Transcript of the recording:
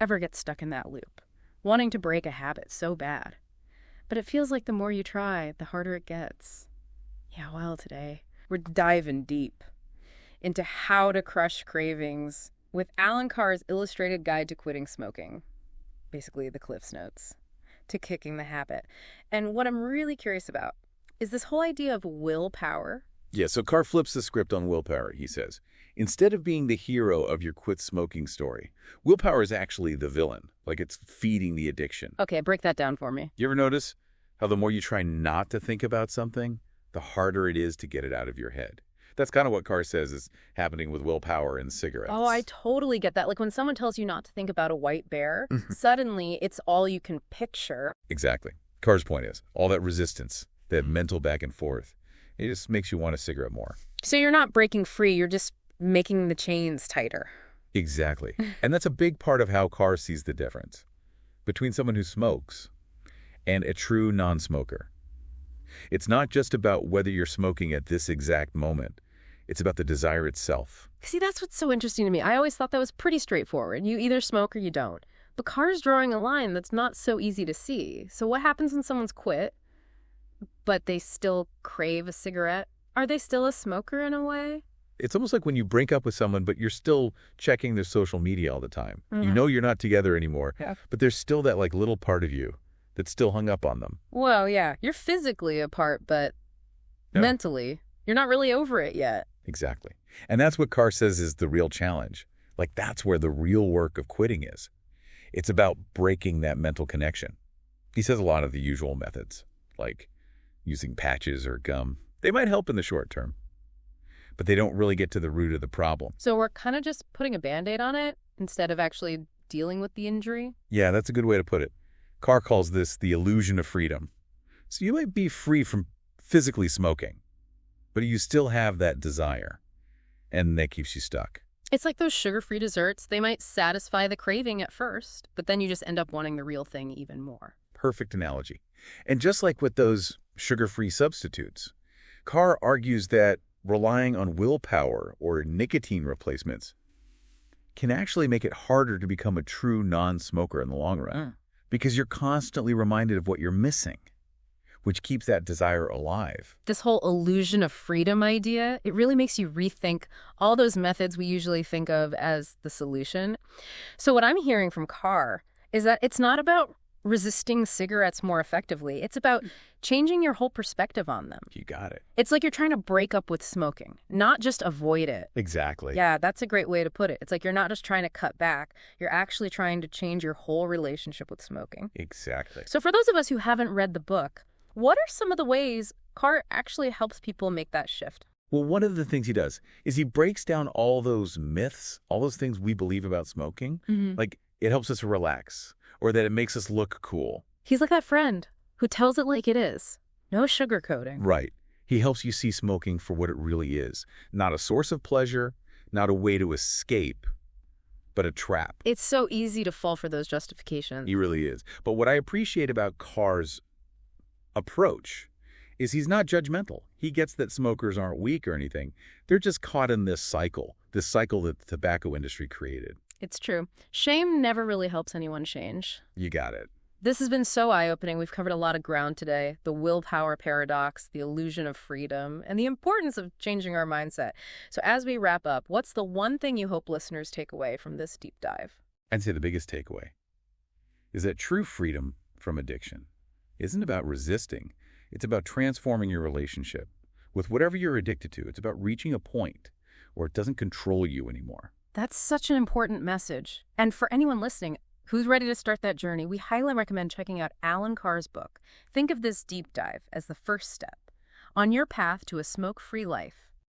ever get stuck in that loop, wanting to break a habit so bad. But it feels like the more you try, the harder it gets. Yeah, well, today we're diving deep into how to crush cravings with Allen Carr's Illustrated Guide to Quitting Smoking. Basically, the Cliff's Notes to kicking the habit. And what I'm really curious about is this whole idea of willpower. Yeah, so Carr flips the script on willpower, he says. Instead of being the hero of your quit smoking story, willpower is actually the villain, like it's feeding the addiction. Okay, break that down for me. You ever notice how the more you try not to think about something, the harder it is to get it out of your head? That's kind of what Carr says is happening with willpower and cigarettes. Oh, I totally get that. Like when someone tells you not to think about a white bear, suddenly it's all you can picture. Exactly. Carr's point is, all that resistance, that mental back and forth, it just makes you want a cigarette more. So you're not breaking free, you're just making the chains tighter. Exactly. And that's a big part of how Carr sees the difference between someone who smokes and a true non-smoker. It's not just about whether you're smoking at this exact moment. It's about the desire itself. See, that's what's so interesting to me. I always thought that was pretty straightforward. You either smoke or you don't. But Carr's drawing a line that's not so easy to see. So what happens when someone's quit, but they still crave a cigarette? Are they still a smoker in a way? It's almost like when you break up with someone, but you're still checking their social media all the time. You know you're not together anymore, but there's still that like little part of you that's still hung up on them. Well, yeah, you're physically apart, but mentally, you're not really over it yet. Exactly. And that's what Carr says is the real challenge. Like that's where the real work of quitting is. It's about breaking that mental connection. He says a lot of the usual methods, like using patches or gum. They might help in the short term, but they don't really get to the root of the problem. So we're kind of just putting a Band-Aid on it instead of actually dealing with the injury? Yeah, that's a good way to put it. Carr calls this the illusion of freedom. So you might be free from physically smoking, but you still have that desire, and that keeps you stuck. It's like those sugar-free desserts. They might satisfy the craving at first, but then you just end up wanting the real thing even more. Perfect analogy. And just like with those sugar-free substitutes, Carr argues that relying on willpower or nicotine replacements can actually make it harder to become a true non-smoker in the long run because you're constantly reminded of what you're missing, which keeps that desire alive. This whole illusion of freedom idea, it really makes you rethink all those methods we usually think of as the solution. So what I'm hearing from Carr is that it's not about resisting cigarettes more effectively. It's about changing your whole perspective on them. You got it. It's like you're trying to break up with smoking, not just avoid it. Exactly. Yeah, that's a great way to put it. It's like you're not just trying to cut back. You're actually trying to change your whole relationship with smoking. Exactly. So for those of us who haven't read the book, what are some of the ways Carr actually helps people make that shift? Well, one of the things he does is he breaks down all those myths, all those things we believe about smoking. Like it helps us relax or that it makes us look cool. He's like that friend who tells it like it is. No sugarcoating. Right. He helps you see smoking for what it really is. Not a source of pleasure, not a way to escape, but a trap. It's so easy to fall for those justifications. He really is. But what I appreciate about Carr's approach is he's not judgmental. He gets that smokers aren't weak or anything. They're just caught in this cycle that the tobacco industry created. It's true. Shame never really helps anyone change. You got it. This has been so eye-opening. We've covered a lot of ground today. The willpower paradox, the illusion of freedom, and the importance of changing our mindset. So as we wrap up, what's the one thing you hope listeners take away from this deep dive? I'd say the biggest takeaway is that true freedom from addiction isn't about resisting. It's about transforming your relationship with whatever you're addicted to. It's about reaching a point where it doesn't control you anymore. That's such an important message. And for anyone listening who's ready to start that journey, we highly recommend checking out Allen Carr's book. Think of this deep dive as the first step on your path to a smoke-free life.